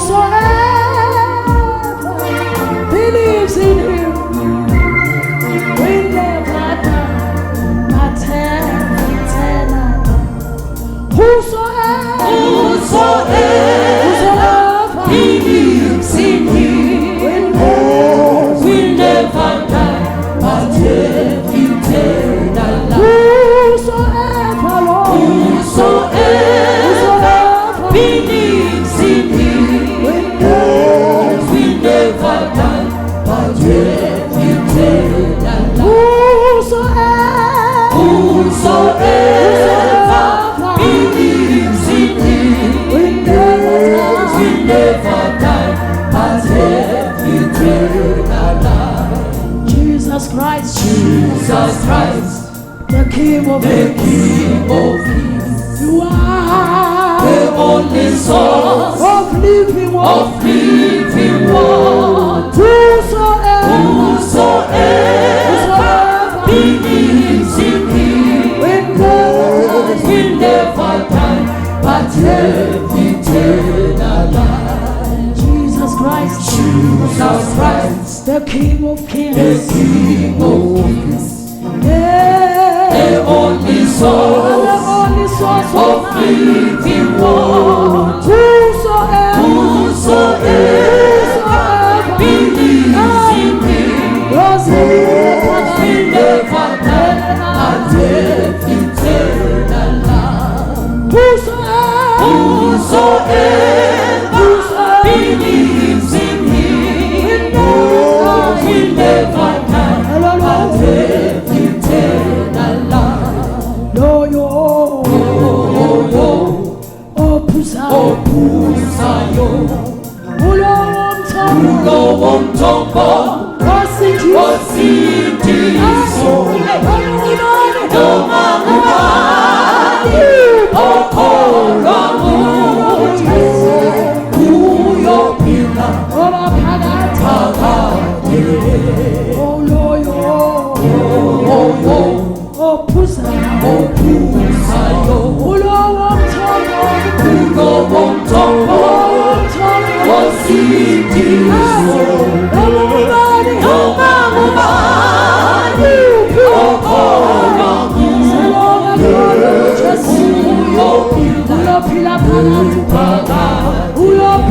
Whosoever believes in him will never die, but have eternal life. Whosoever believes in him will never die, but have eternal life. Whosoever believes in him will never die, but have eternal life. Whosoever believes in him will never die, but have eternal life. Jesus Christ, the King of Kings. You are the only source of living water. Whosoever believes in him will never die, but have eternal life. Jesus Christ, the King of Kings. The only source of living water. Whosoever believes in him will never die, but have eternal life. Whosoever believes in him will never die, but have eternal life. Opusayo ulo womthombo osithiso noma ngubani okholwa kuye uyophila phakade. Opusayo ulo womthombo osithiso noma ngubani okholwa kuye uyophila phakade. Uyophila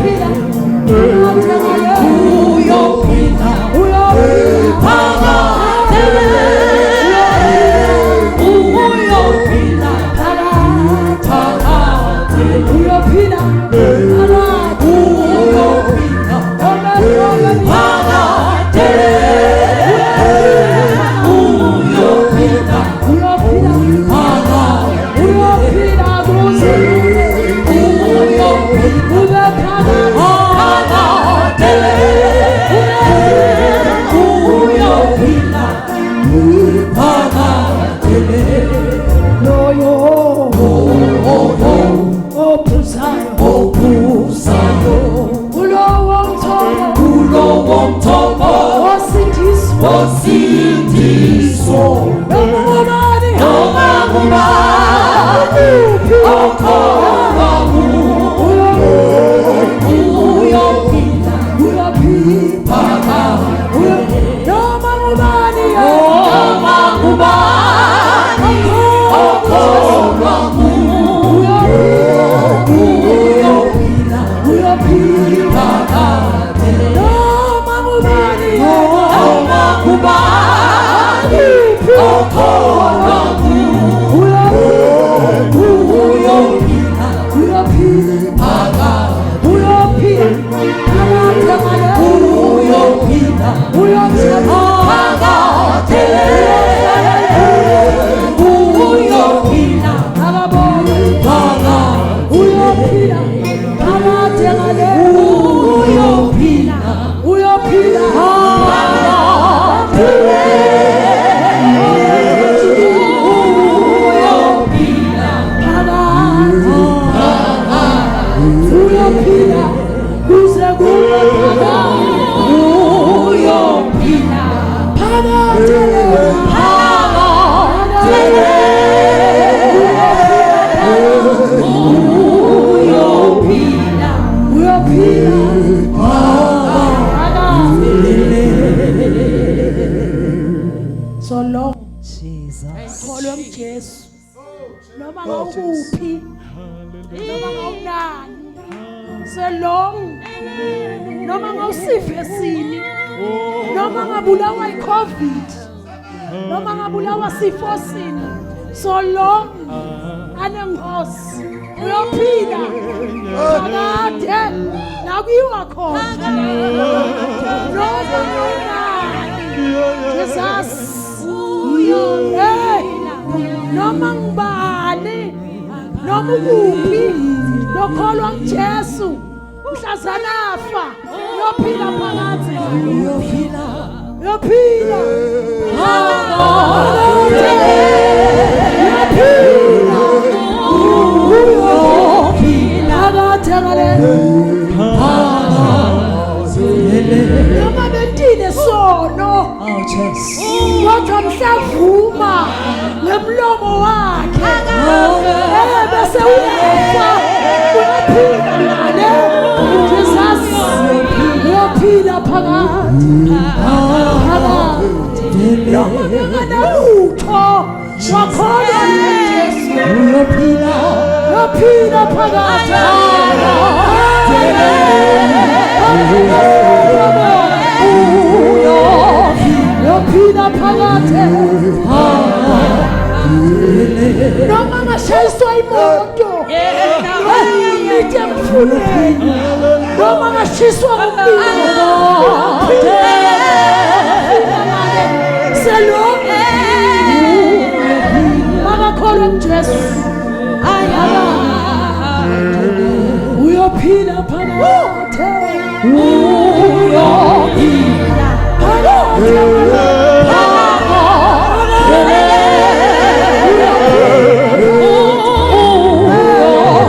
osithiso noma ngubani okholwa kuye uyophila phakade. Noma ngubani okholwa kuye uyophila phakade. Noma ngubani okholwa kuye uyophila phakade. Uyophila phakade. So long kholwa uJesu noma ngawuphi noma ngawunani so long noma ngawusife sini noma ngabulawa iCovid noma ngabulawa sifo sini so long anengosi uyophila kade nakuyiwa khona noma Jesus noma ngibani noma ukuphi lokholwa uJesu mhlazana afa uyophila phakathi uyophila noma bentile sono kodwa mhlavuma ngemlomo wakhe bese uyafa uyaphila ngale Jesus uyaphila phakathi noma nganalutho wakholwa uJesu uyaphila phakathi uyaphila phakathi noma ngashayiswa imoto ngithi emfuleni noma ngashiswa ngumlilo selonke makakholwa uJesu uyophila phakathi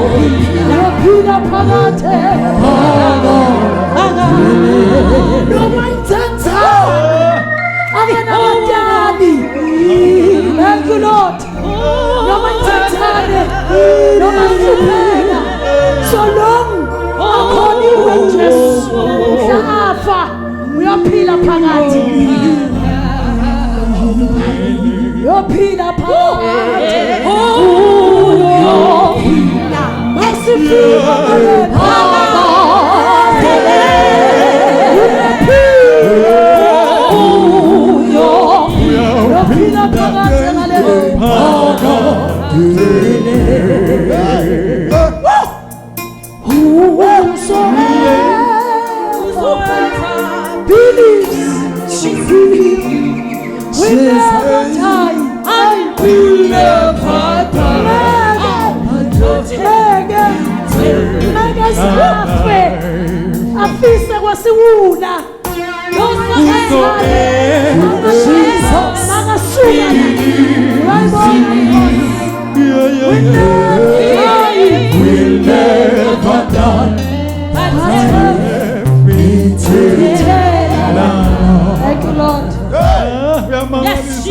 uyophila phakathi noma intantha akanabantali thank you Lord noma inthanthane noma hlupheka so long akhona uJesu mhlafa uyaphila phakathi uyaphila phakathi uyaphila masifika afisa kwasiwuna We'll never die. Thank you, Lord. Yes,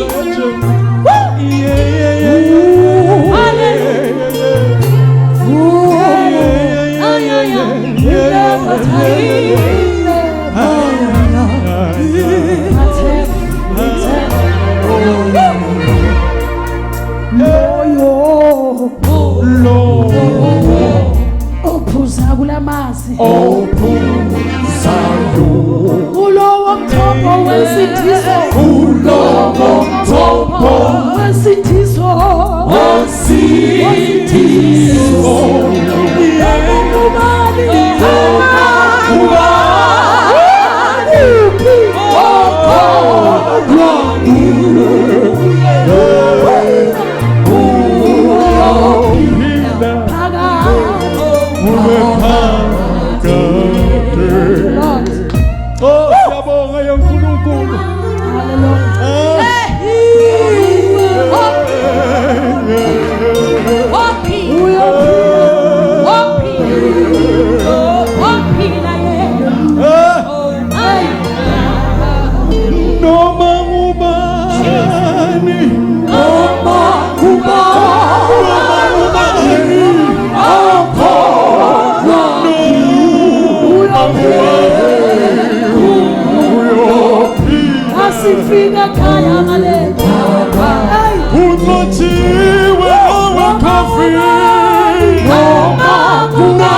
Asifika kaya maleta Utochiwe awe kafi Noma kuna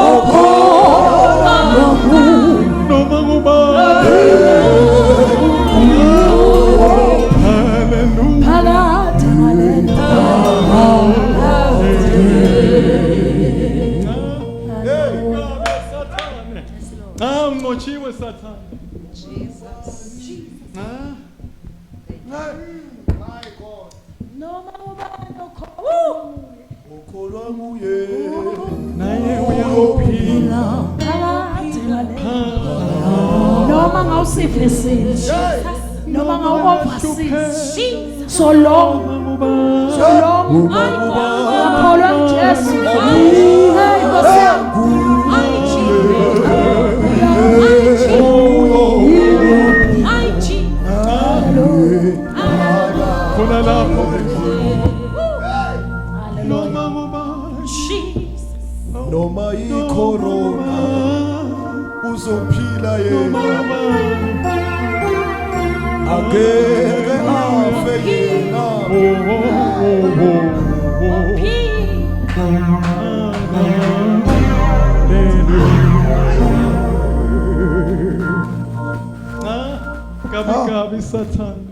Oko so long, Noma ikorona uzophila yena Ageke afe yena Gabi Satan.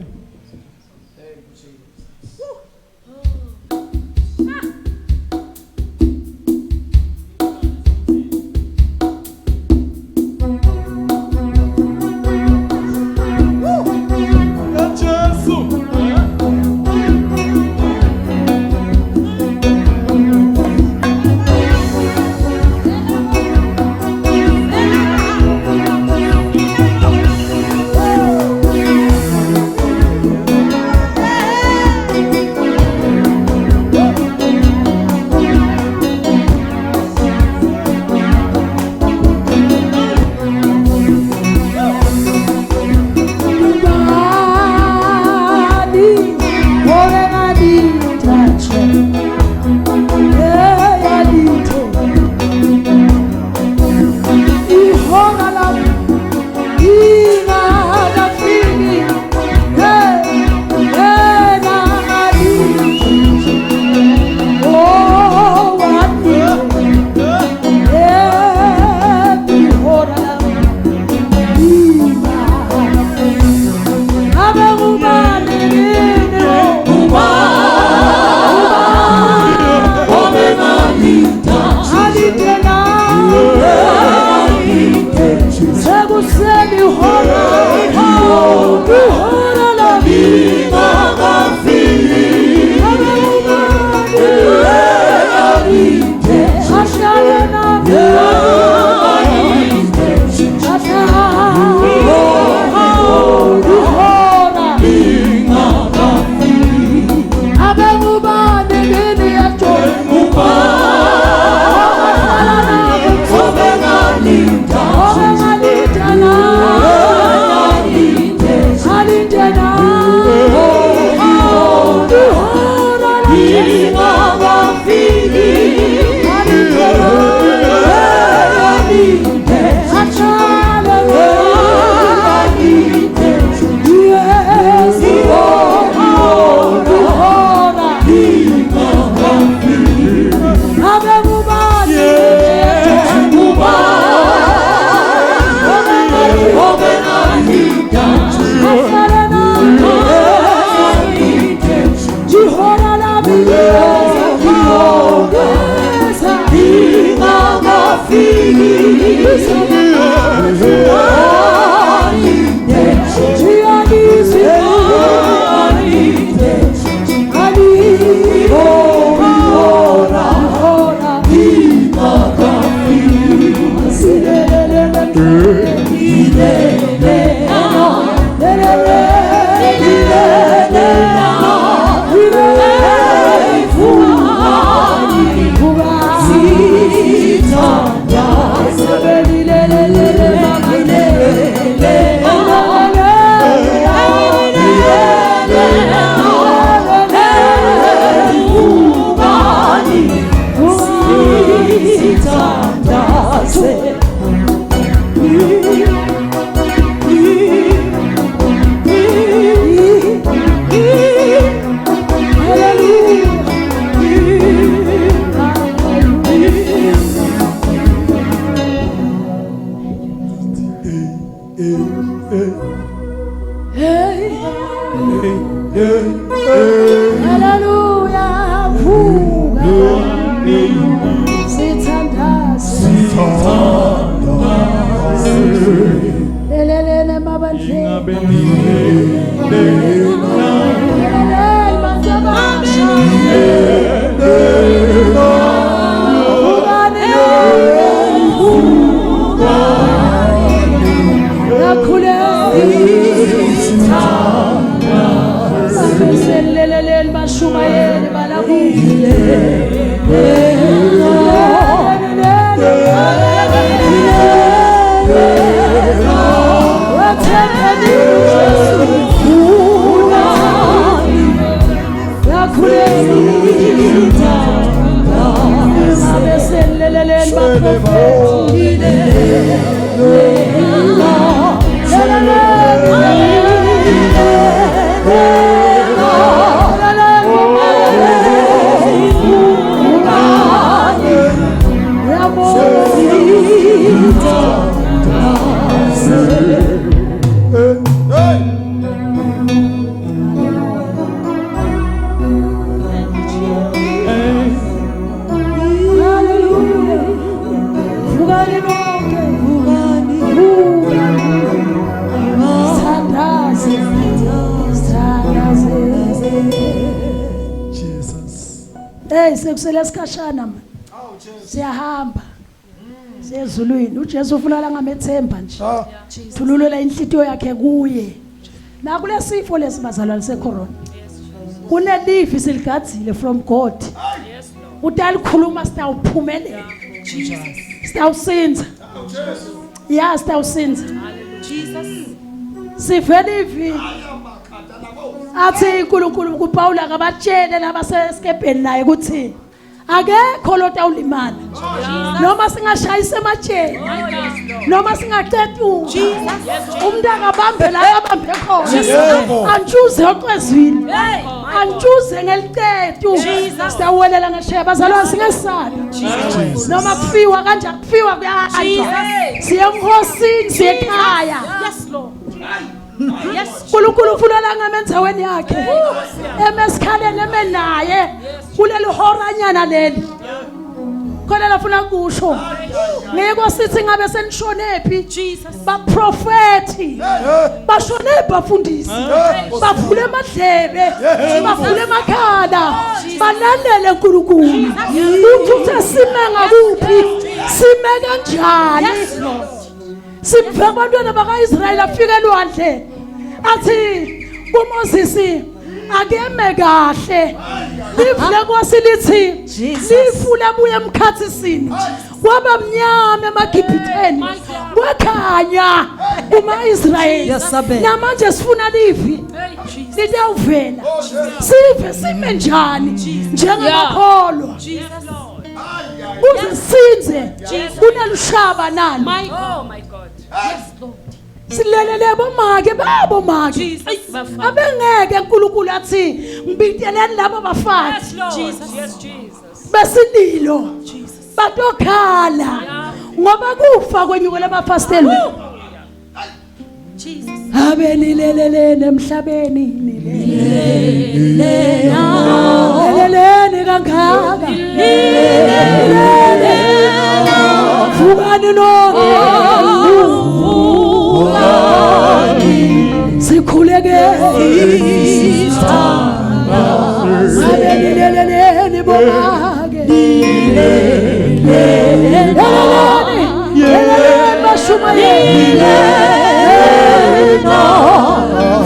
Hallelujah, vuka sithandaze lelelele mabandle lelelele bantabasha lelelele bashumayele balabule sekusele sikhashana manje siyahamba sezulwini uJesu ufuna ngamethemba nje thululela inhlitiyo yakhe kuye na kulesifo lesibazalwane secorona kunelifi siligadzile from God utalikhuluma sitawuphumelela sitawusinza ya sitawusinza sivelivi athi uNkulunkulu kuPaul akabatshele labasesikepeni naye ukuthi akekho lo tawulimala noma singashayisa ematsheni noma singaqeda umuntu akabambe la abambe khona antshuze oqwezwini antshuze ngeliqedu sitawuwelela ngesheya bazalwane singesala noma kufiwa kanje kufiwa kuyahanjwa siye emhosini siye ekhaya uNkulunkulu ufuna ngamenzaweni yakhe emesikhaleni emenaye kuleli horanyana leli khona lafuna kusho ngeke sithi ngabe senishonephi baprofeti bashone bafundisi bavule amadlebe bavule amakhala balandele uNkulunkulu uthi sime ngakuphi sime kanjani simve abantwana baka-Israyeli afike elwandle athi kuMoses akeme kahle livule kwasilithi lifule abuye emkhathisini kwaba mnyama eMagibhitheni kwakhanya kuma-Israyeli namanje sifuna livi litawuvela sive sime njani njengamakholwa uzisinze kunelushaba nalo silelele bomake babomake abengeke uNkulunkulu athi ngibiteleni labo bafathi besililo batokhala ngoba kufa kwenyuko labafasteli abelilelele emhlabeni nilelele kangaka Vukani nonke sikhuleke Leleleleleleni bomake Leleleleleni bashuma yelena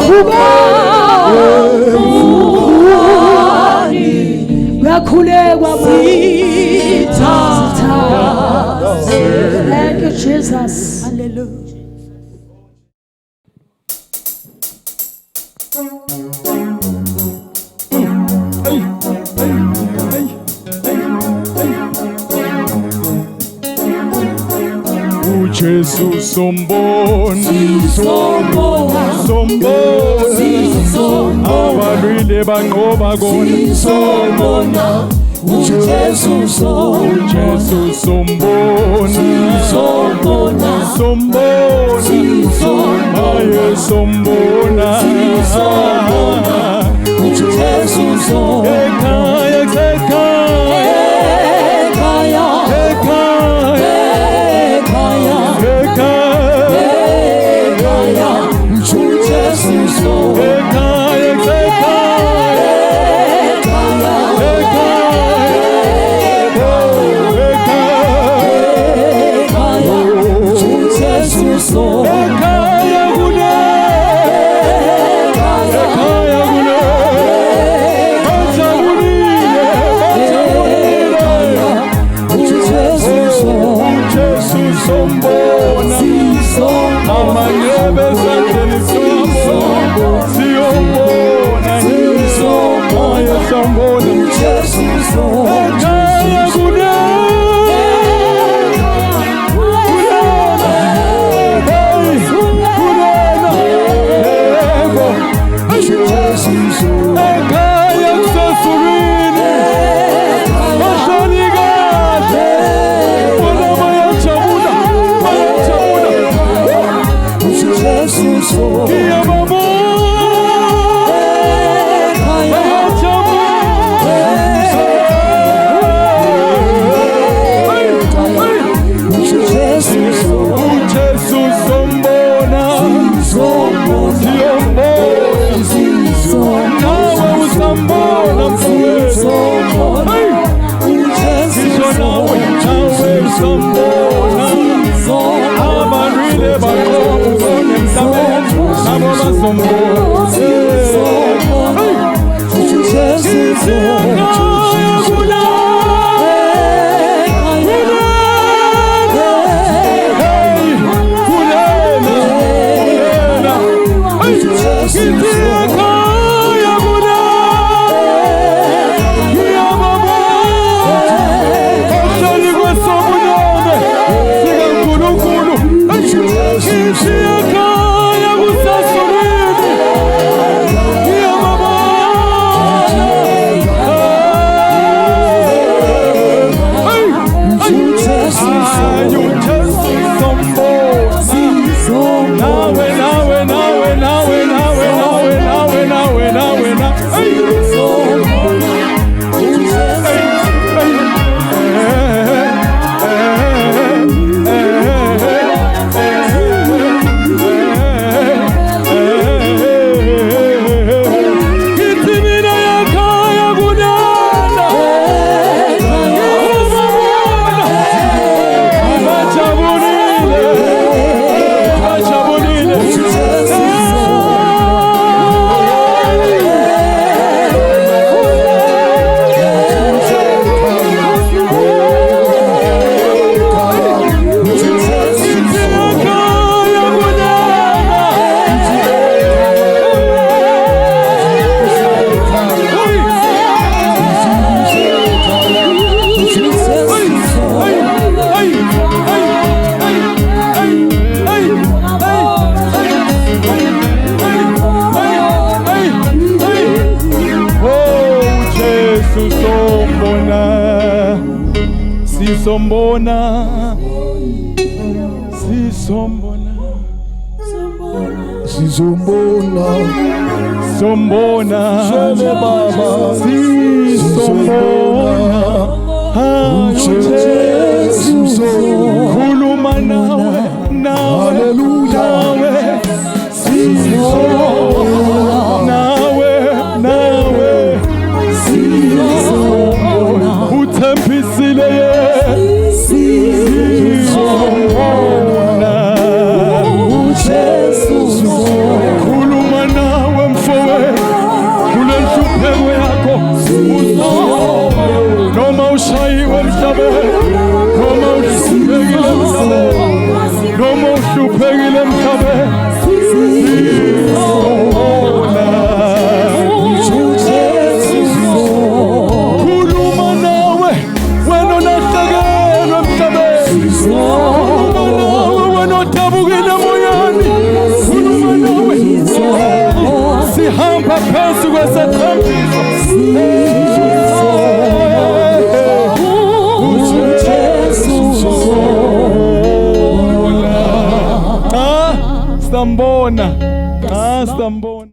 Vukani Uyakhulekwa sitha Thank you Jesus Hallelujah Jesus sombona abalwile banqoba kona sombona Jesus sombona aye sombona Jesus Sombona, Baba, Jesu khuluma nawe uthembisile khuluma nawe mfowethu kule nhlupheko yakho noma ushayiwe emhlabeni noma uhluphekile emhlabeni noma uhluphekile emhlabeni khuluma nawe wena onahlekelwe emhlabeni khuluma nawe wena odabukile emoyeni khuluma nawe sihamba phansi kwesethembiso Sambona, Sambona.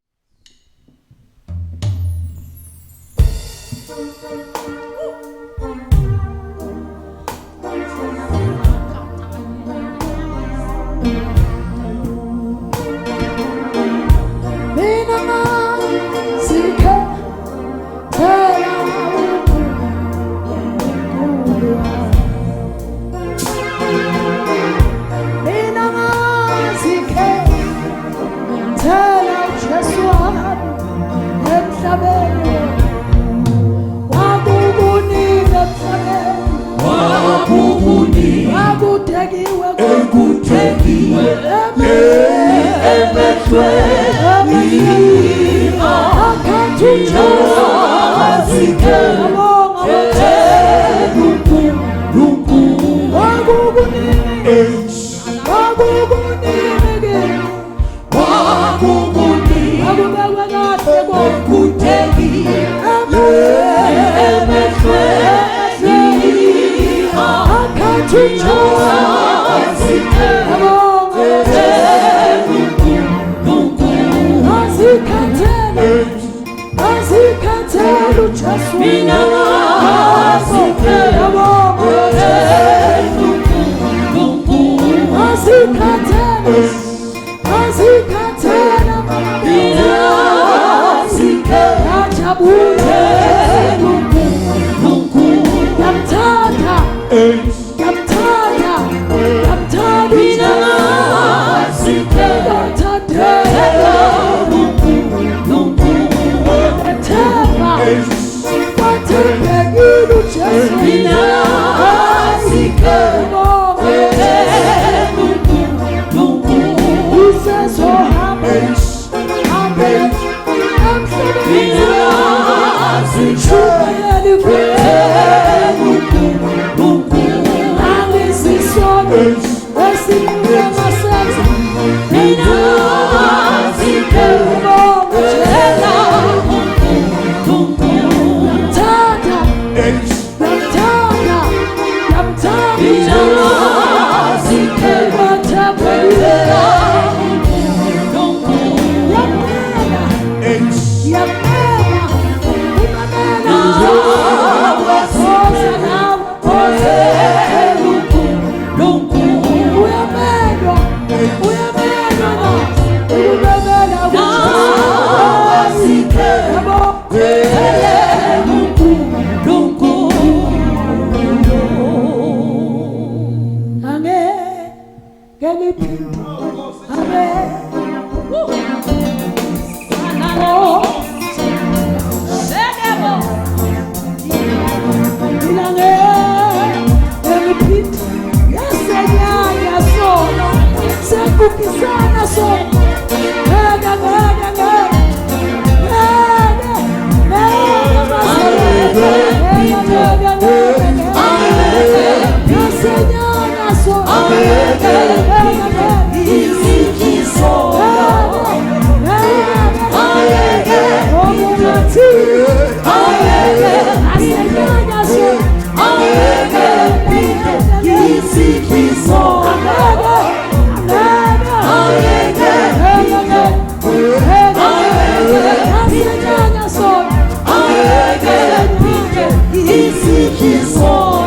Easy,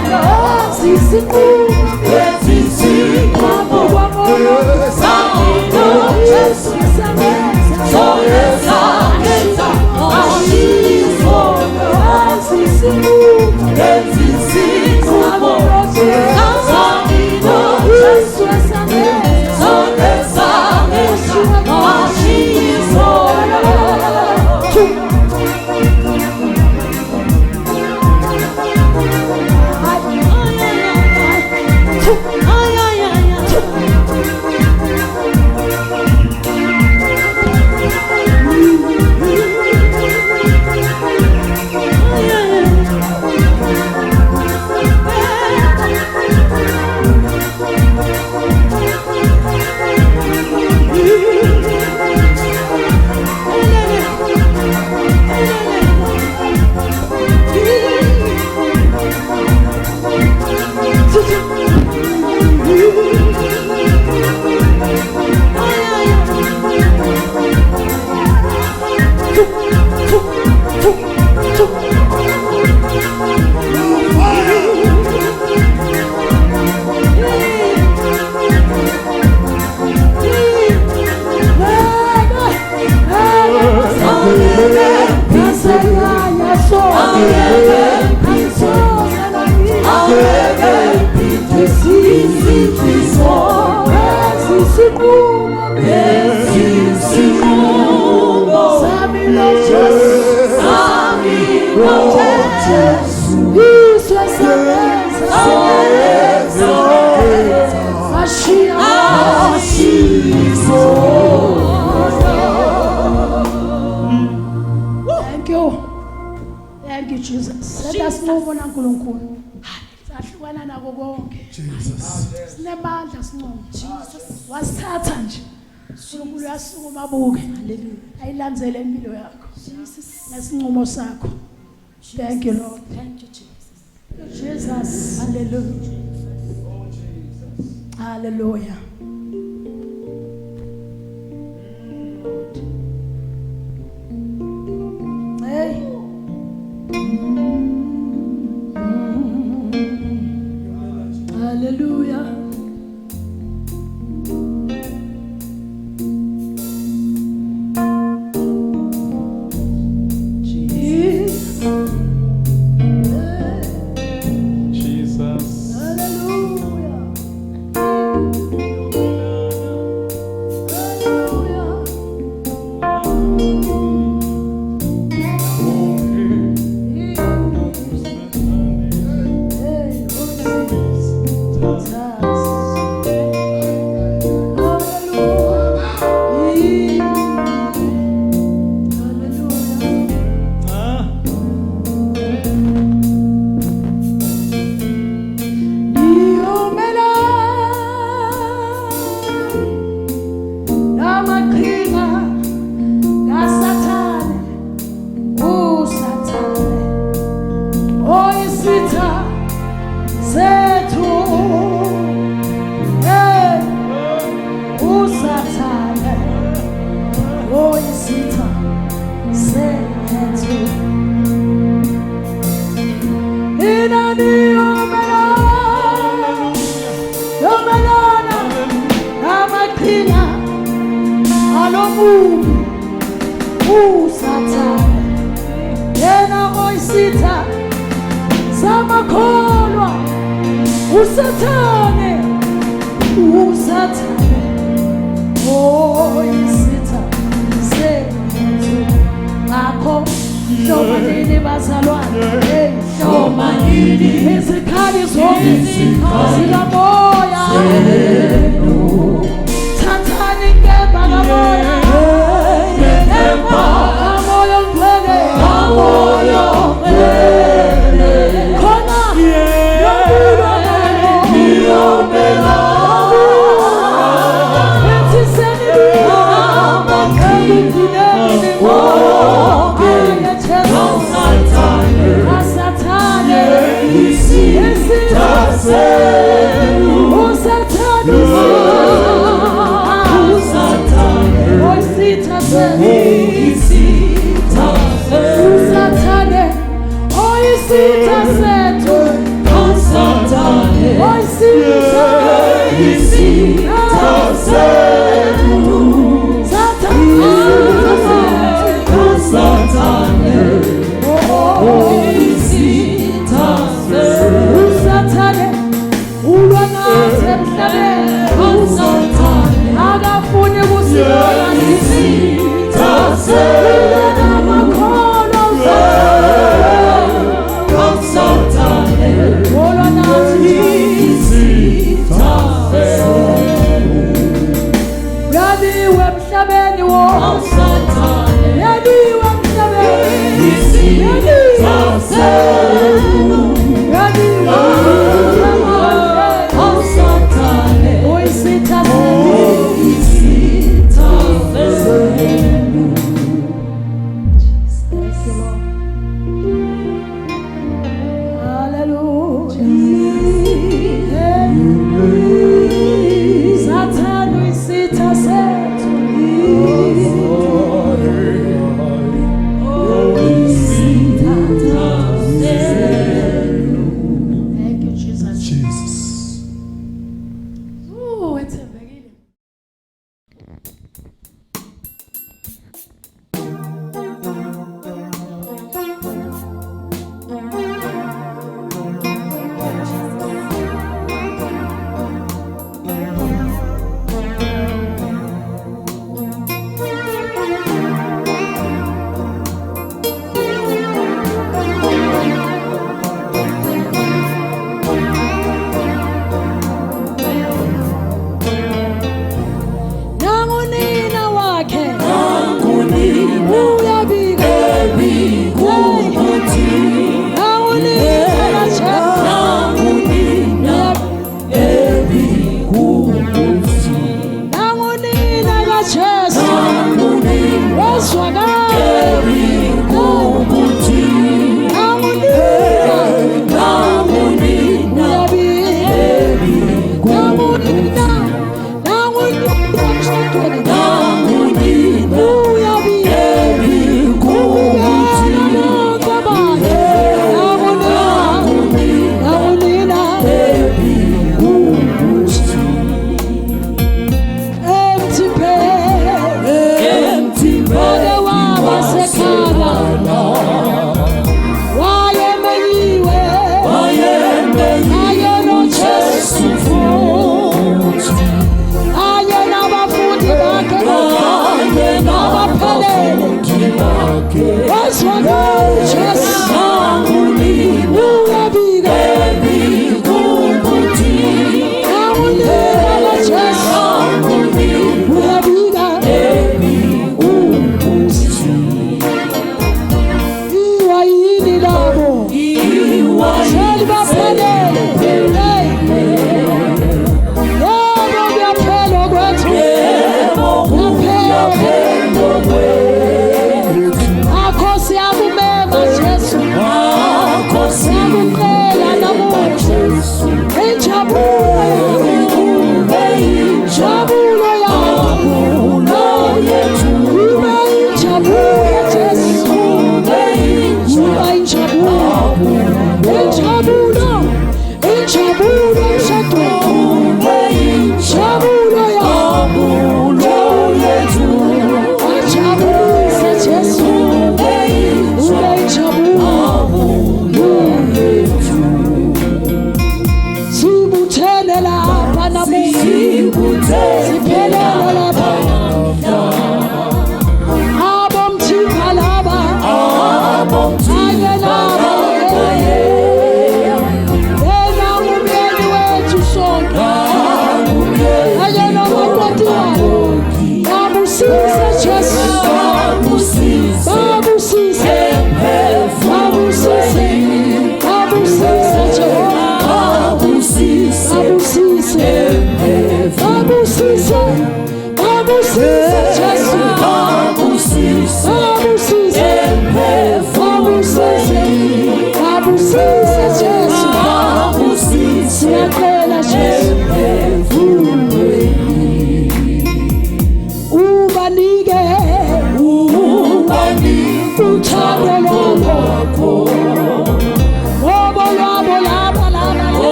Thank you, Jesus. Let us move on, uNkulunkulu. Sahlukana nako konke. Jesus. Sinemandla sinqomo. Jesus. Wasithatha nje. uNkulunkulu uyasukuma abuke. Hallelujah. Ayilandzele impilo yakho. Jesus. Ngesinqumo sakho. Thank you, Lord. Thank you, Jesus. Jesus. Hallelujah. Oh, Jesus. Hallelujah. Hey. Hallelujah. Jesus. Hallelujah.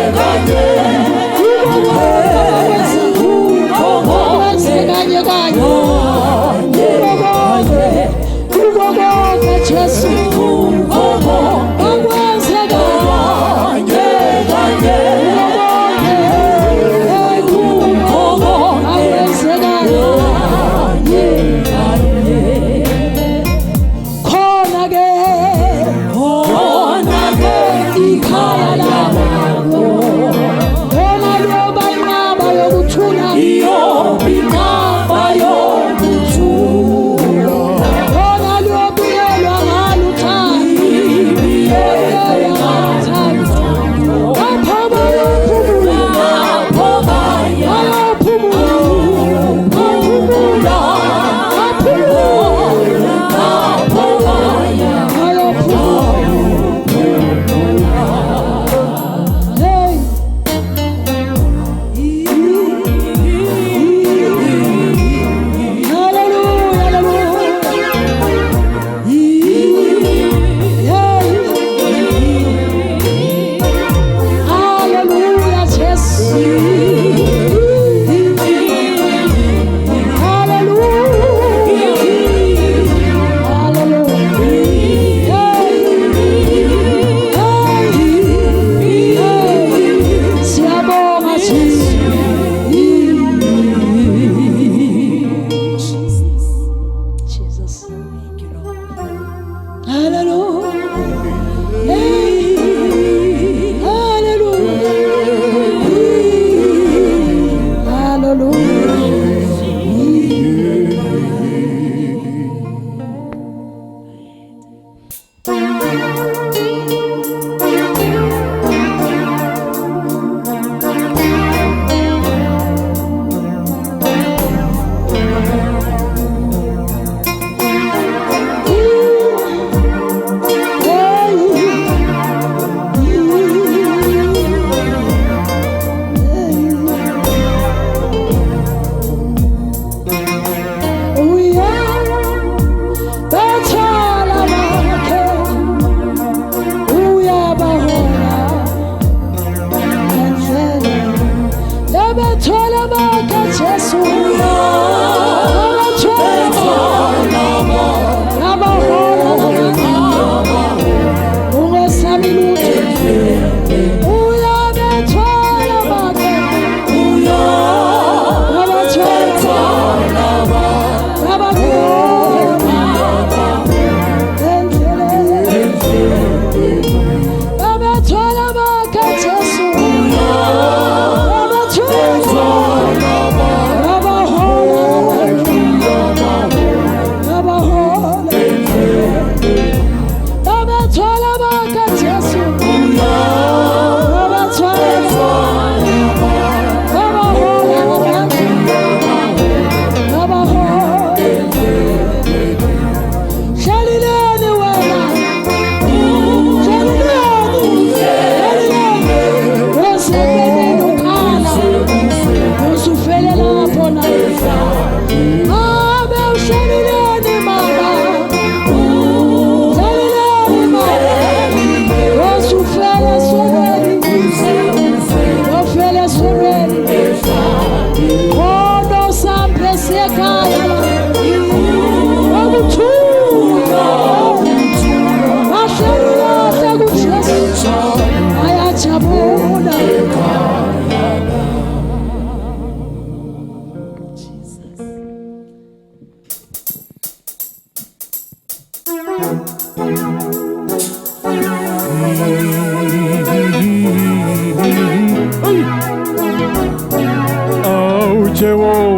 Uba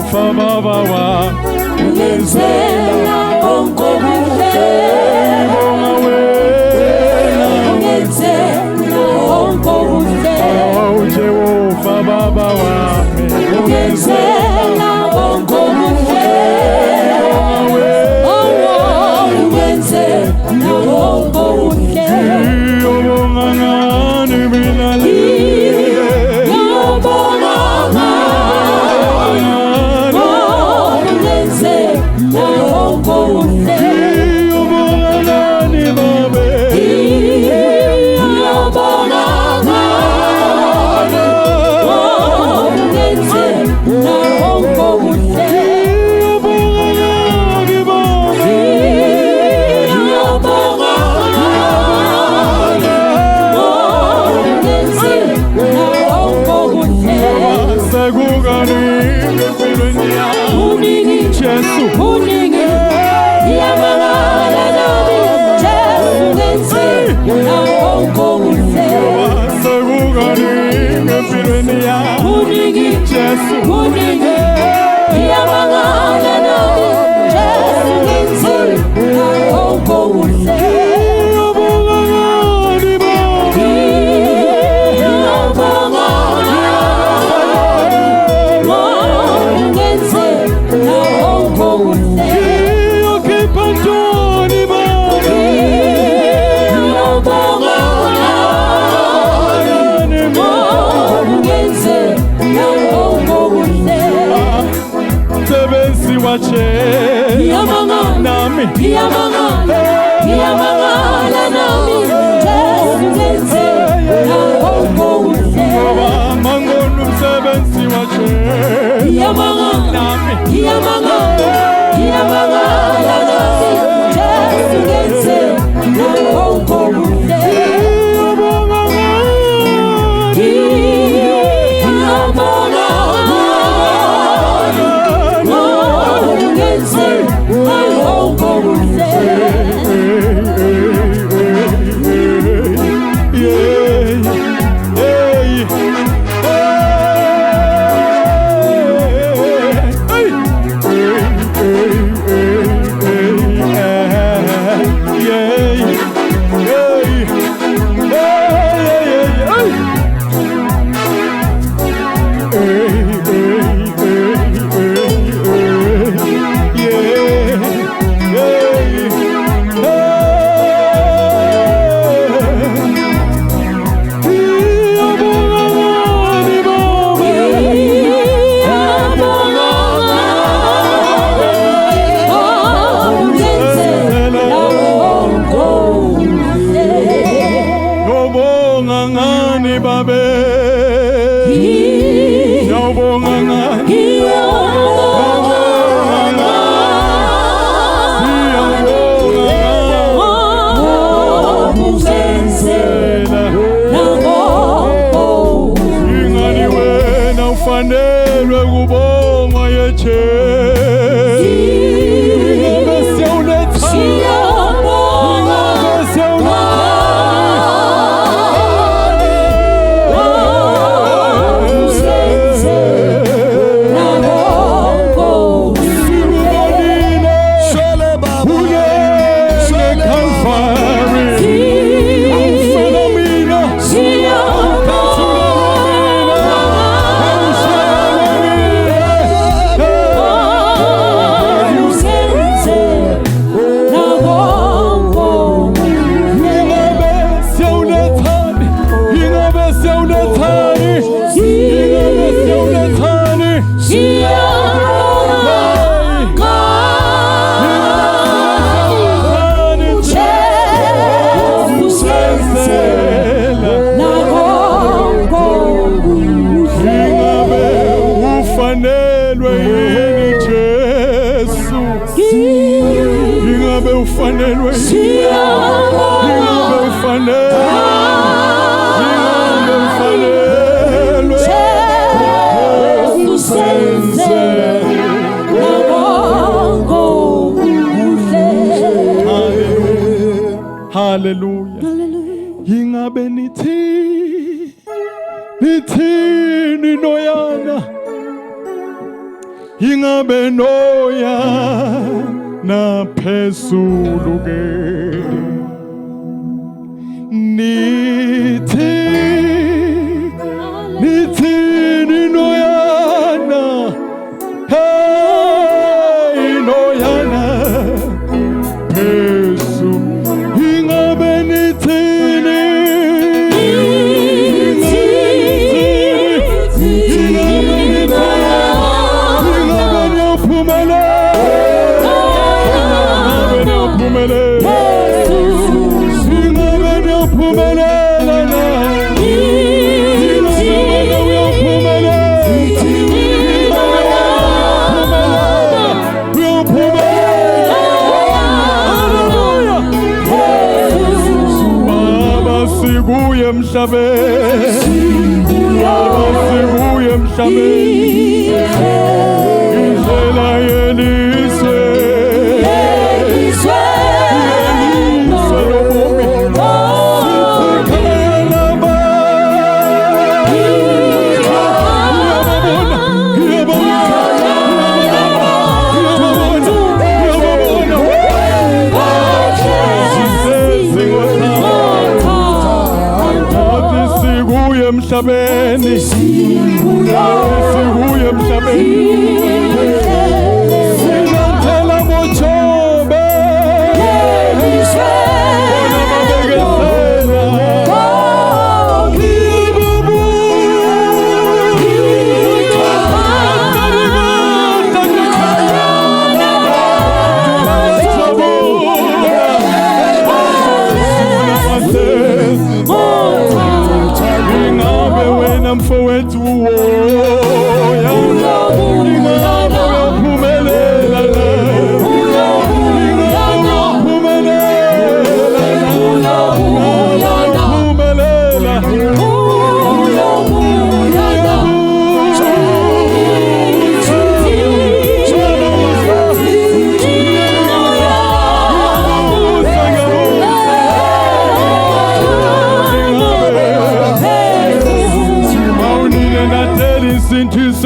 Jehova Baba wa ungenzela onkobuhle ungenzela onkobuhle Jehova Baba wami ungenzela onkobuhle ungenzela onkobuhle Yobongani mina Hallelujah. Ingabe nithini noyana ingabe noya naphezulu ke nithini noyana hey noyana phezu ingabe nithini Siguye emhlabeni indlela yelizwe lobomi emhlabeni siguye emhlabeni singathela mojobe mfowethu woya ingabe uyaphumelela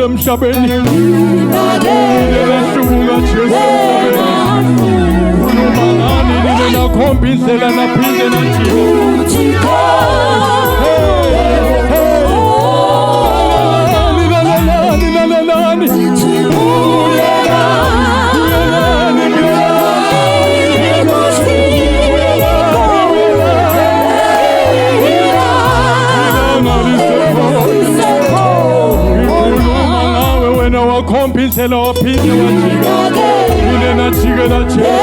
emhlabeni nilashunga Jesu unumangani ninakhomba indlela naphinde nathi kompindlela waphinde wajika ine najike najika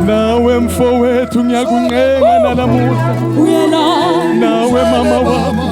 nawe mfowethu ngiyakuncenga nalamuhla, nawe mama wami,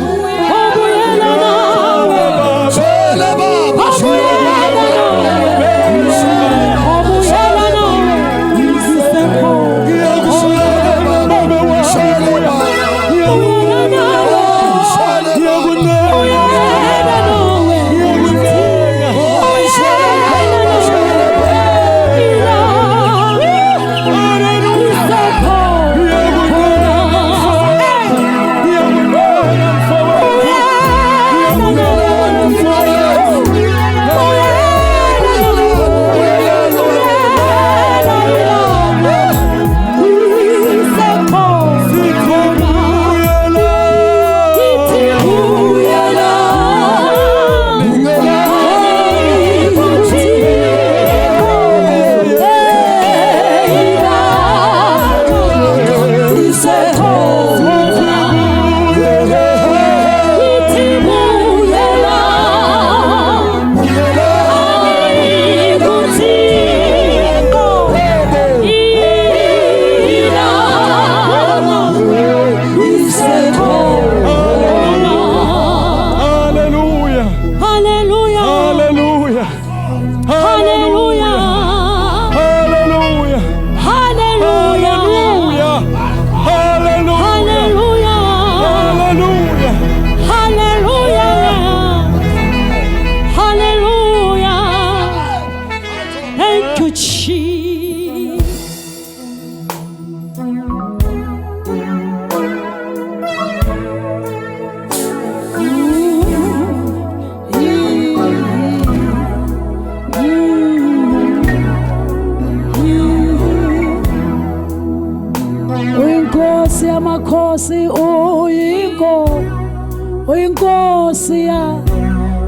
uyinkosi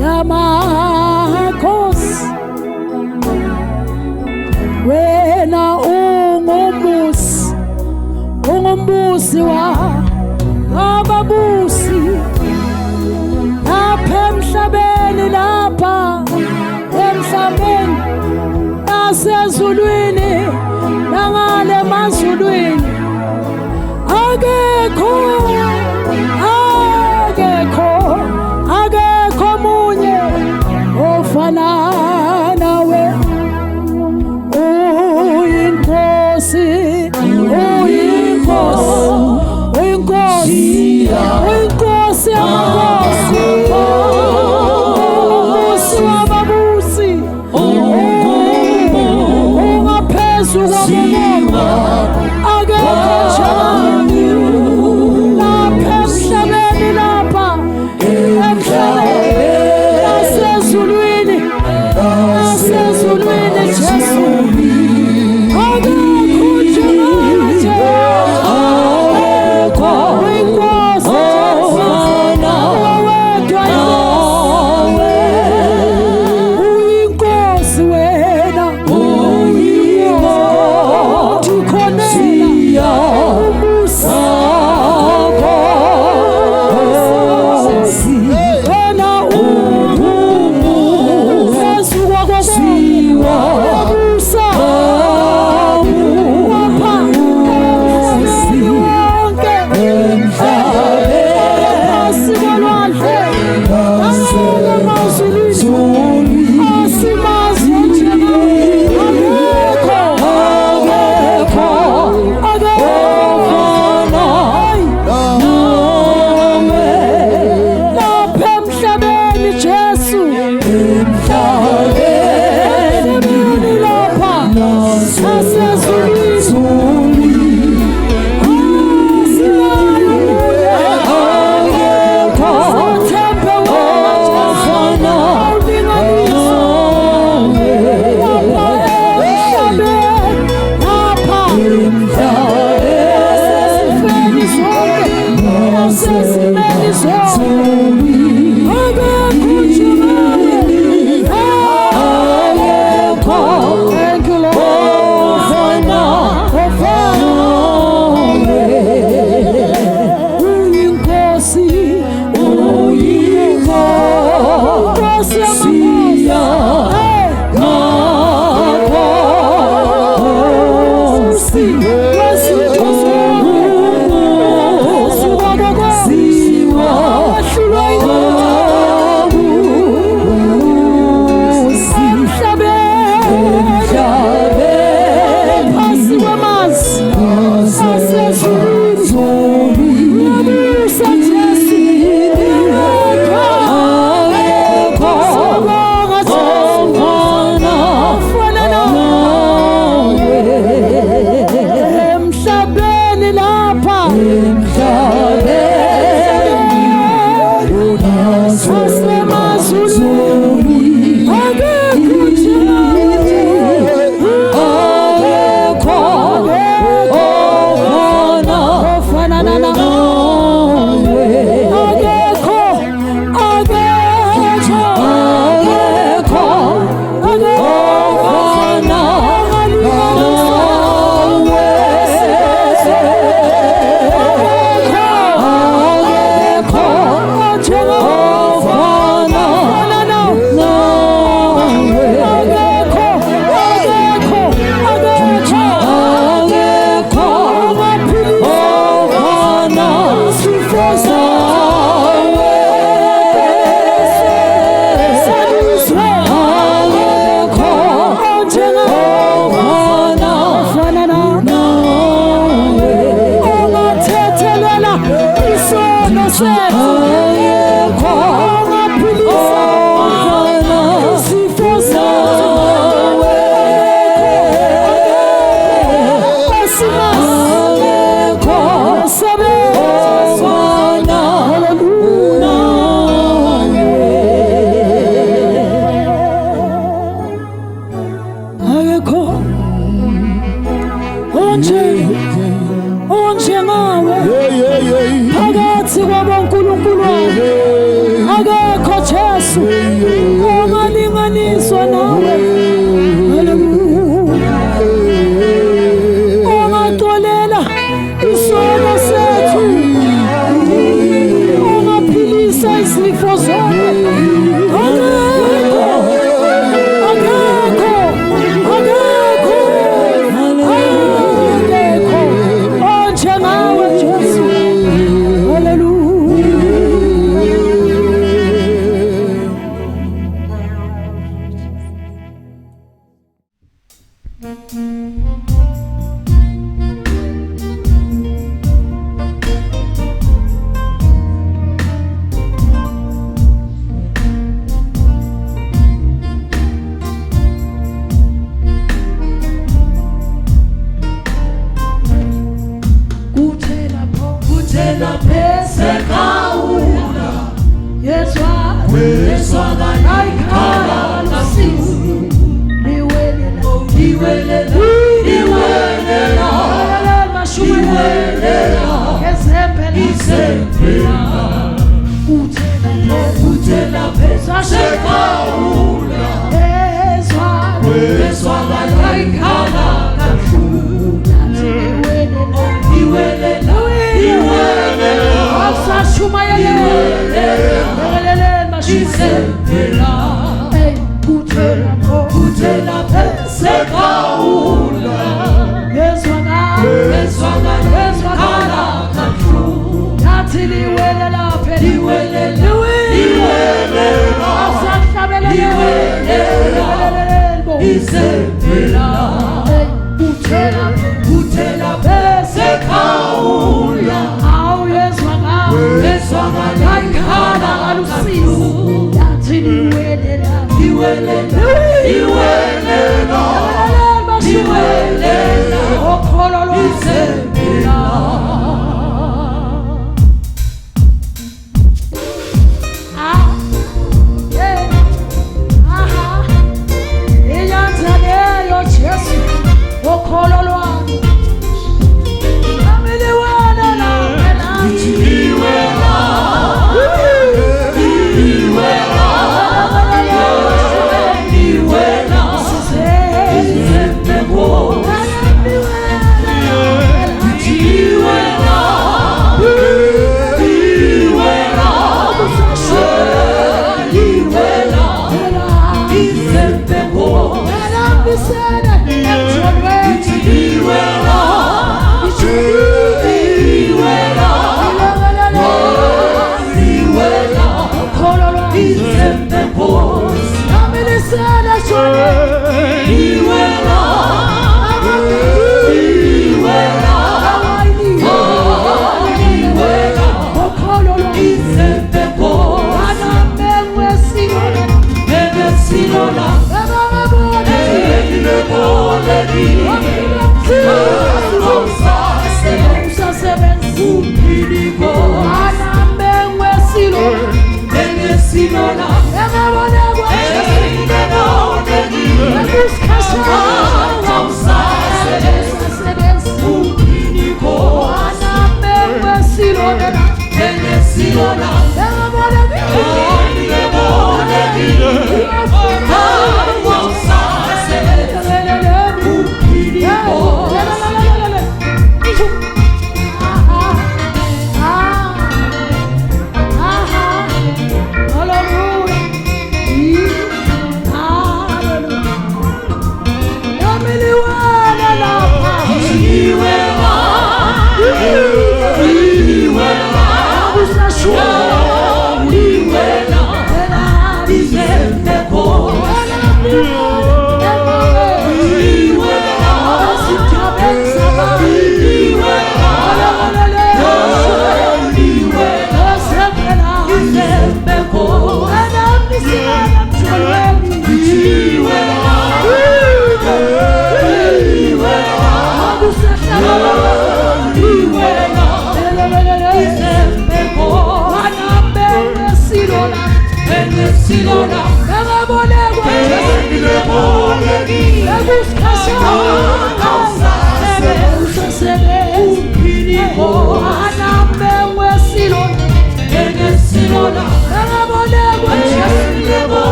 yamakhosi, wena ungumbusi wababusi lapha emhlabeni, nasezulwini nangale emazulwini. Akekho munye ofana nawe. Uyinkosi yamakhosi, umbusi wababusi, ungaphezu kwabobonke. Oh Nkosi wezinto zonke suka kokusiwa wahlulwa emhlabeni phansi kwamanzi asezulwini yabusa Jesu akekho ofana nawe emhlabeni lapha asemazulwini akekho ofana nawe akekho ofana onjengawe phakathi kwabonkulunkulu akekho Jesu ongalinganiswa nawe ongatolela isono sethu ongaphilisa izifo zonke Said,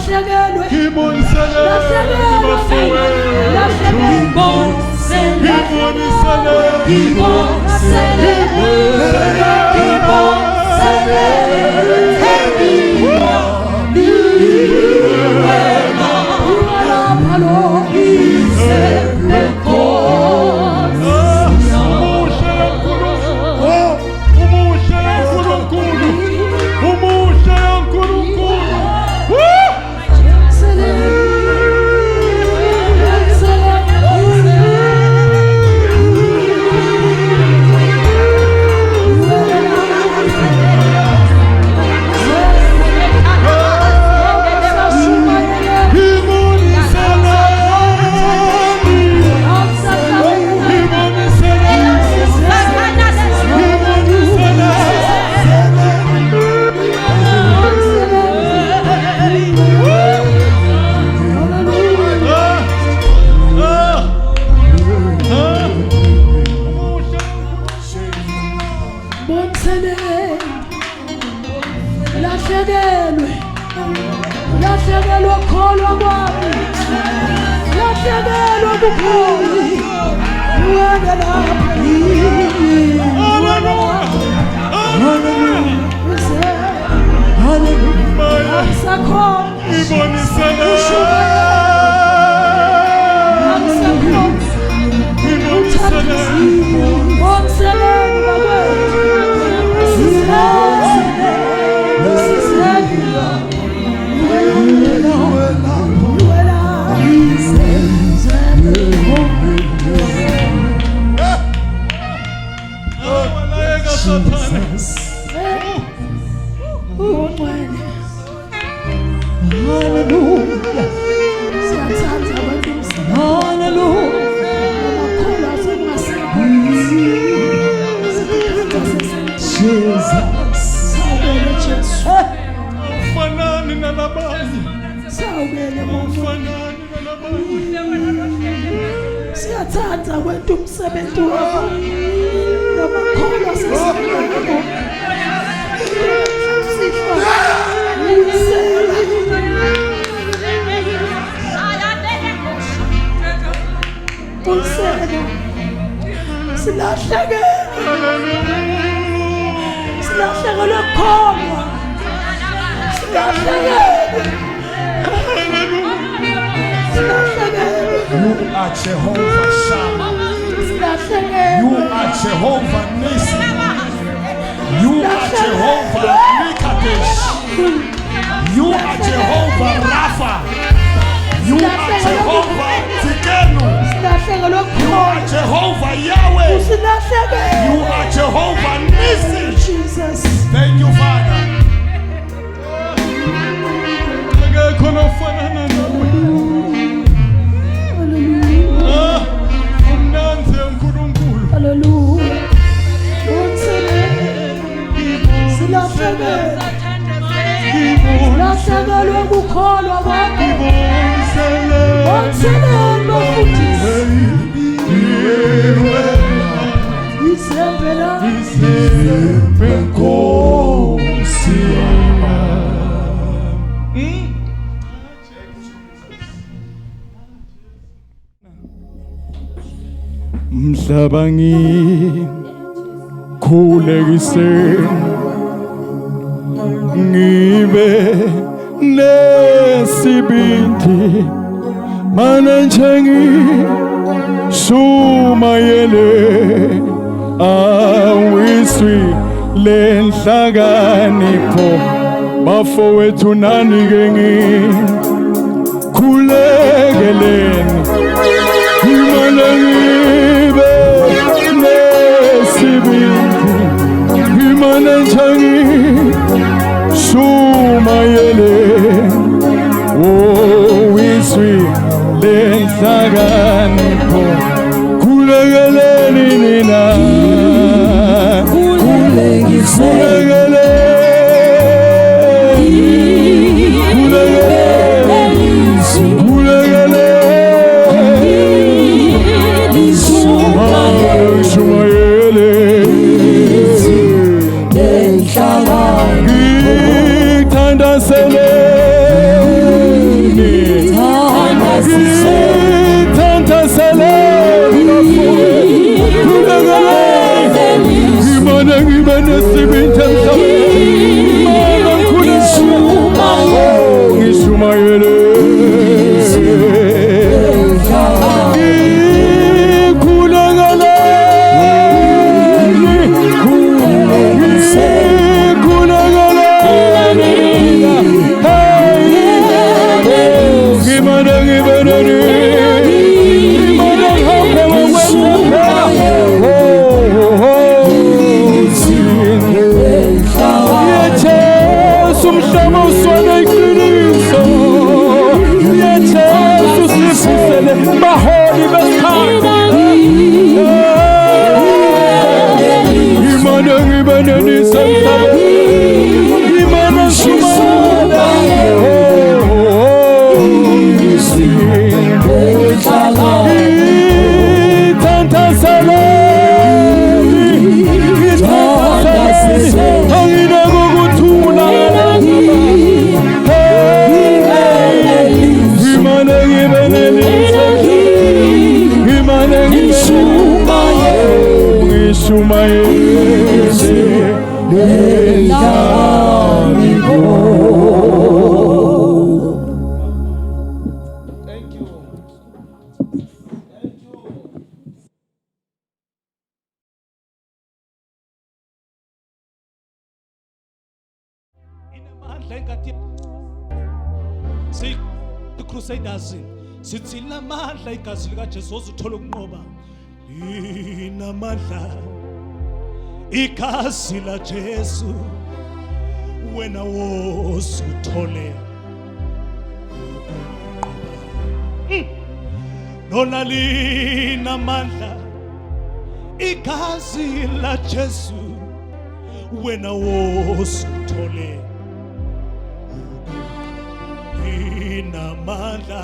lahlekelwe Ibonisele lahlekelwe kholwa kwami lahlekelwe bukhulu wena lapha hallelujah sakhona Ibonisele siyathanda kwethu umsebenzi wakho namakholwa sesibona silahlekelwe kholwa You are Jehovah Shammah. You are Jehovah Nissi. You are Jehovah Mikadesh. You are Jehovah Rapha. You are Jehovah Tikenu. You are Jehovah Yahweh. You are Jehovah Nissi. Jesus. Thank you, Father. Hallelujah. Silahlekelwe kukholwa kwakho bonselelo futhi isempela Nkosi Mhlaba ngikhulekise ngibe nesibindi mana njengishumayele awiswi lenhlakanipho bafowethu nani-ke ngikhulekeleni imana ngibe nesibindi imana njengishumayele owiswi lenhlakanipho khulekeleni nina ngithandazele Crusaders sithi lamandla igazi lika Jesu uzuthola ukunqoba inamandla igazi la Jesu wena wosuthole lona linamandla igazi la Jesu wena wosuthole Inamandla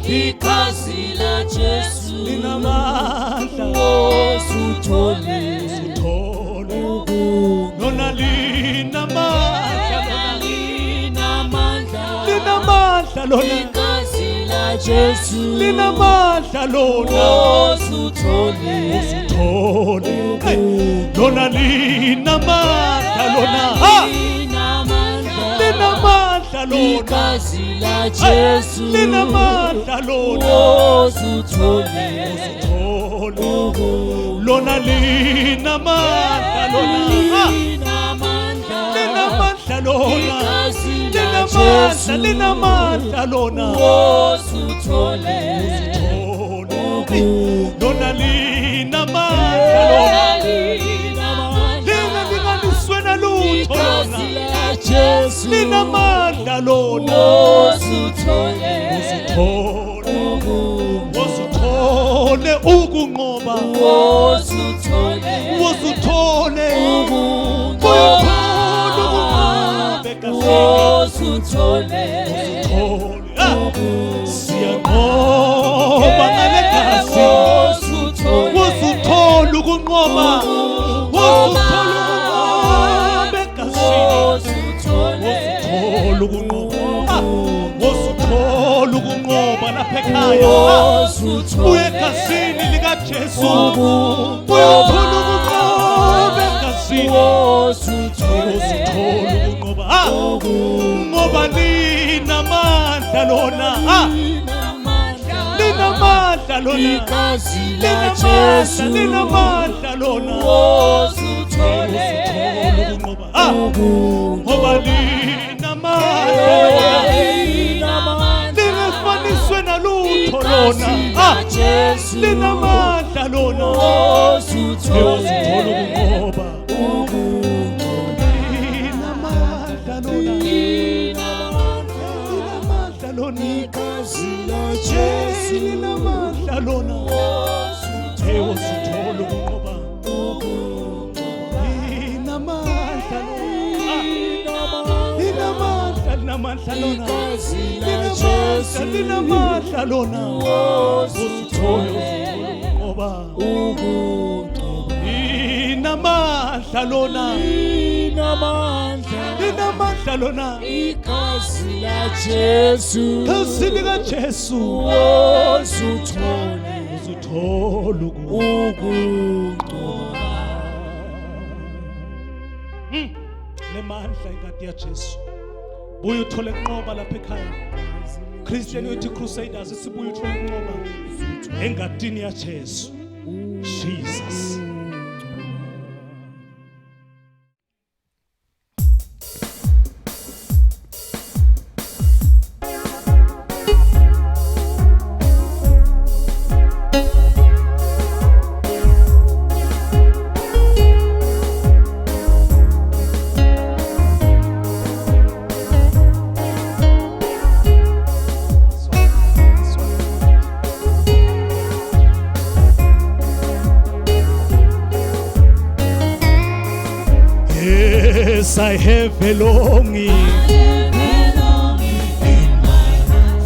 Igazi la Jesu Inamandla Wosuthole Lona linamandla lona Igazi la Jesu linamandla lona Wosuthole Lona linamandla lona Igazi la Jesu linamandla lona Wosuthole lona linamandla lona linamandla lona linamandla lona Wosuthole lona linamandla lona linganiswe nalutho lona Jesu linamandla lona Wosuthole wosuthole ukunqoba Wosuthole siyanqoba ngale gazi wosuthole ukunqoba wosuthole ukunqoba lapha ekhaya uye egazini lika Jesu uyothola ukunqoba egazini wosuthole ukunqoba ngoba linamandla lona linamandla lona Igazi la Jesu linamandla lona Wosuthole ngoba linamandla lingafaniswe nalutho lona linamandla lona wosuthole ukunqoba linamandla lona linamandla lona igazi la Jesu linamandla lona wosuthole ukunqoba linamandla linamandla lona linamandla lona wosuthole ukunqoba linamandla lona linamandla njalo na igazi laJesu igazi likaJesu wozuthole uzuthola ukunqoba le mandla ingadi yaJesu buye uthole kunqoba lapha ekhaya Christian Youth Crusaders sibuye uthole kunqoba engadini yaJesu Jesus. Yes, I have a longing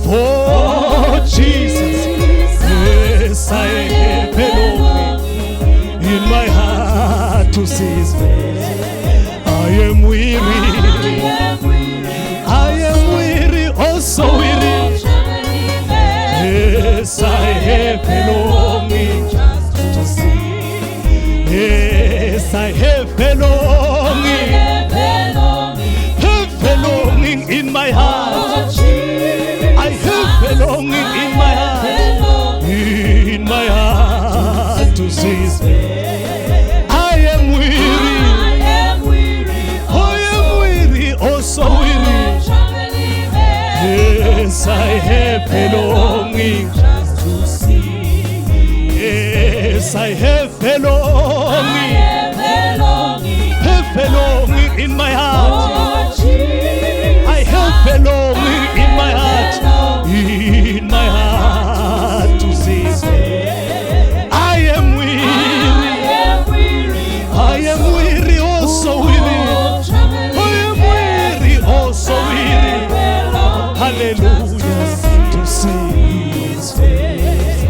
for Jesus. Yes, I have a longing in my heart to see His face. I am weary, oh so weary. Yes, I have a longing to see. Yes, I have a longing. In my heart, I have a longing in my heart to see His face. I am weary, oh so weary. Yes, I have a longing to see. Yes, I have a longing in my heart. I have a longing in my heart to see His face. I am weary, oh so weary. I am weary, oh so weary. Hallelujah, to see His face.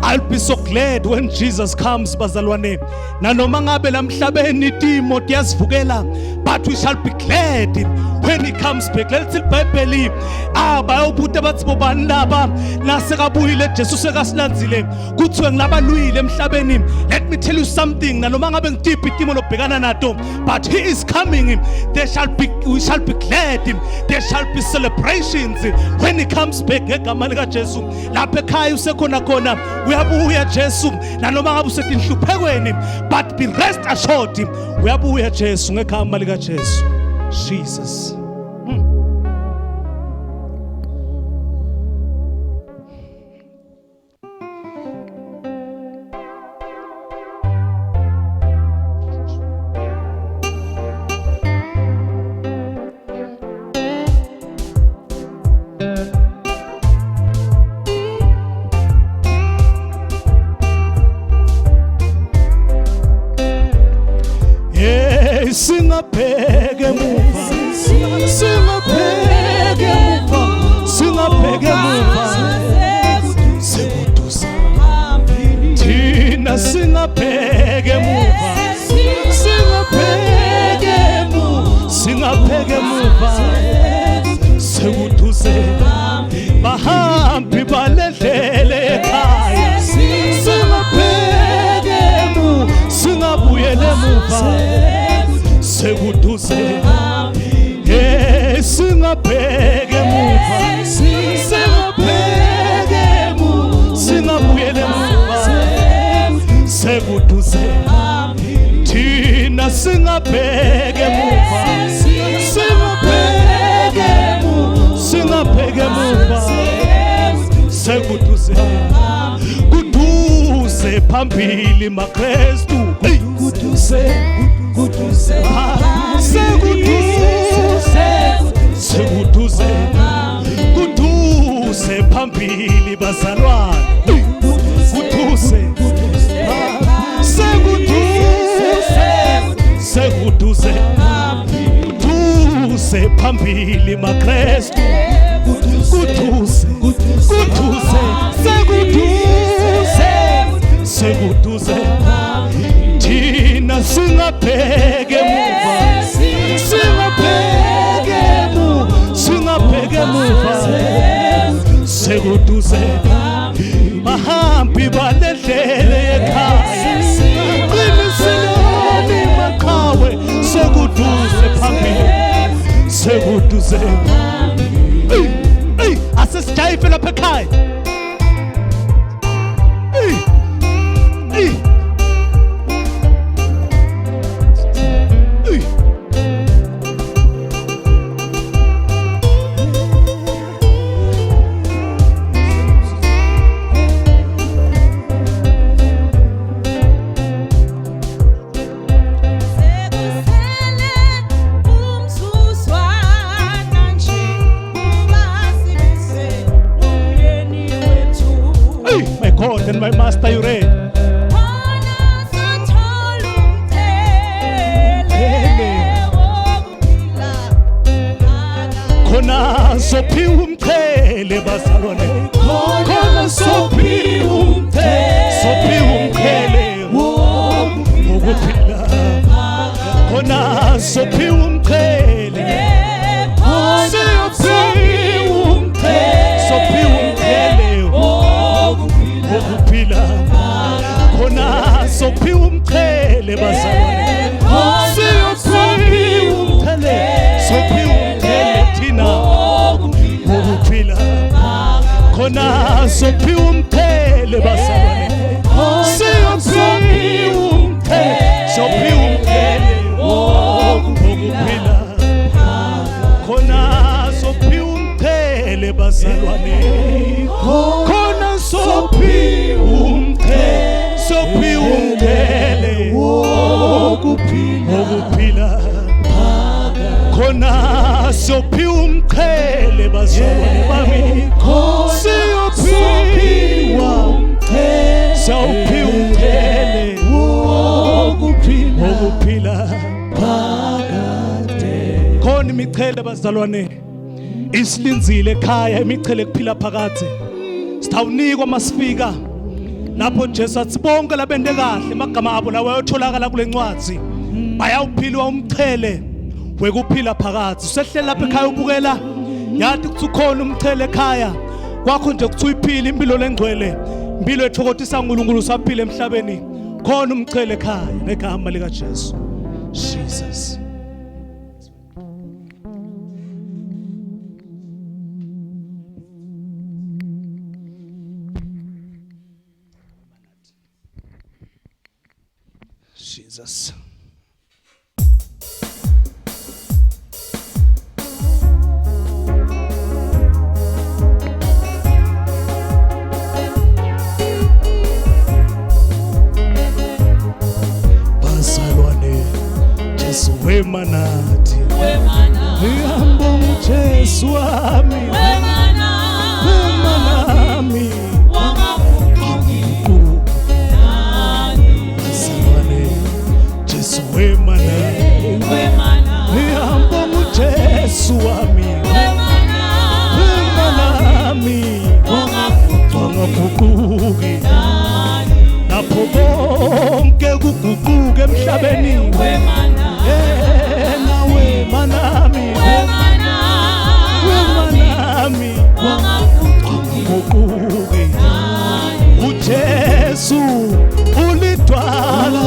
I'll be so glad when Jesus comes, bazalwane. Nanoma ngabe lamhlabeni timo tiyasivukela, but we shall be glad when he comes back. Let's see Bible. Bayobuthe bathi bobani laba nasekabuyile Jesu sekasilandzile kuthiwe ngilabalwile emhlabeni. Let me tell you something, nanoma ngabe ngitiphi itimo lobhekana nato, but he is coming. We shall be glad. There shall be celebrations when he comes back. Ngegama lika Jesu lapha ekhaya usekhona khona uyabuya Jesu, nanoma ngabe usetinhluphekweni, but be rest assured uyabuya Jesu ngegama lika Jesu. Jesus. Singabheke muva, singabheke muva, singabheke muva, sekudusa thina singabheke muva, singabheke muva, sekuduse bahambi balendlele ekhaya, singabheke muva, singabuyele muva, sekuduze singabheke muva, singabheke muva, singabuyele muva, sekuduze thina singabheke muva, singabheke muva, sekuduze kuduze phambili maKristu, kuduze kuduze phambili bazalwane, kuduze phambili maKristu, sekuduze thina singabheke muva, singabheke muva, sekuduze bahambi balendlele ekhaya, qiniselani maqhawe, sekuduze phambili, sekuduze asesijayife lapha ekhaya. God and my master, you read. Kona sopi umthele bazalwane, kona sopi umthele wokuphila, kona sopi umthele, sopi umthele wokuphila, khona sophi umthele bazalwane, sophi umthele thina wokuphila, khona sophi umthele bazalwane, sophi umthele wokuphila, khona sophi umthele bazalwane, khona sophi umthele wokuphila, khona sophi umthele bazalwane bami, sophi umthele wokuphila phakade. Khona imichele bazalwane isilinzile ekhaya, imichele kuphila phakade, sithawunikwa masifika lapho Jesu athi bonke labende kahle amagama abo lawo ayotholakala kule ncwadi bayawuphila umchele wekuphila phakathi usehlela lapha ekhaya ubukela yathi kuthi ukhona umchele ekhaya kwakho nje kuthi uyiphila impilo lengcwele impilo ethokozisa uNkulunkulu usaphila emhlabeni khona umchele ekhaya negama lika Jesu Jesus. Jesus. Bazalwane Jesu wemanathi ngihamba uJesu wami wemanami Jesu wemanami ngihamba uJesu wami wemanami wangaguquki lapho konke kuguquke emhlabeni yena wemanami wangaguquki uJesu ulidwala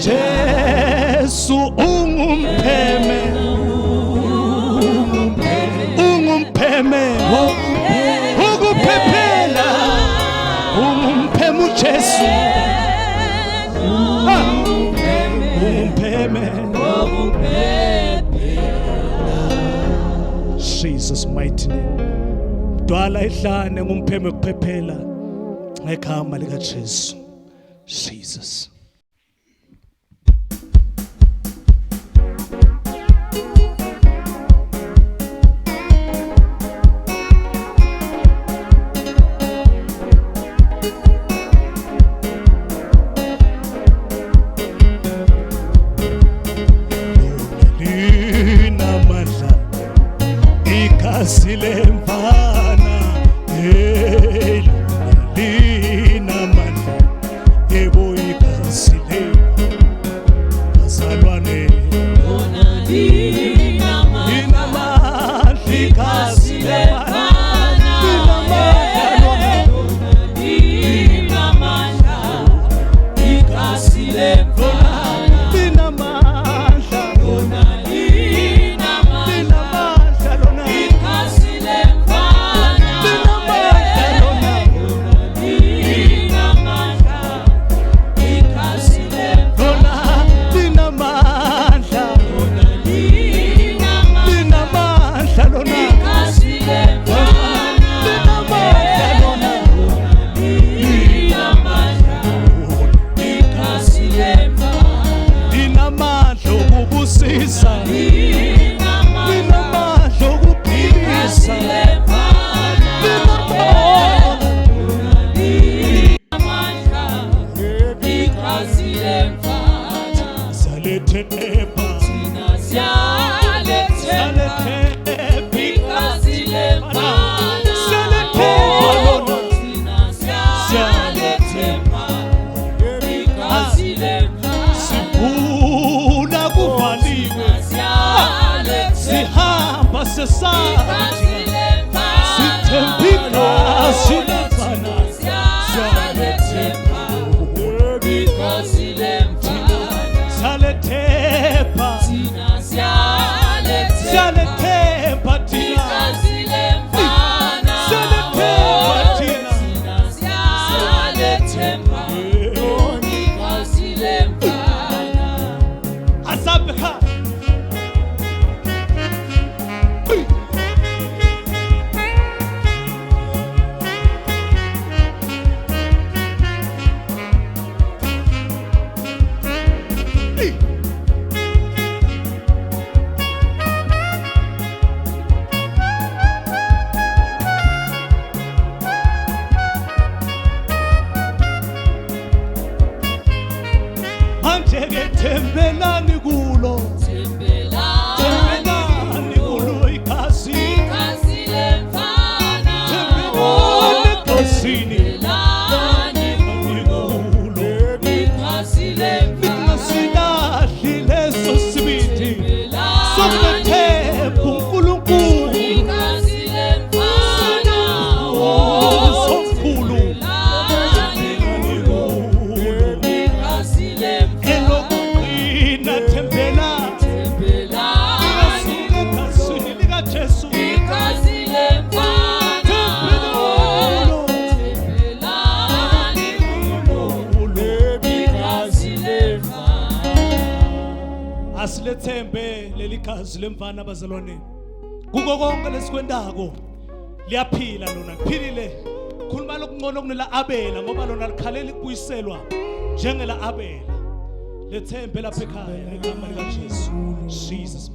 uJesu ungumpheme ukuphephela ungumpheme uJesu ungumpheme Jesus mighty name dwala ihlane ngumpheme kuphephela ngegama lika Jesu Jesus. Silemfana ukuphilisa linamandla okuphilisa Saletepa sifuna kuvaliwe sihamba sesathi sithembika silefana saletepa saletepa tina Asabha tembelani kulo tembelani kulo ikasi tembelani kasini lingasilahli leso sibindi sokuthemba uNkulunkulu somkhulu asilethembe leli gazi lemfana bazalwane kuko konke lesikwendako liyaphila lona kuphilile khuluma lokungcono kunela Abela ngoba lona likhalela ukubuyiselwa njengela Abela lethembe lapha ekhaya egama lika Jesu Jesus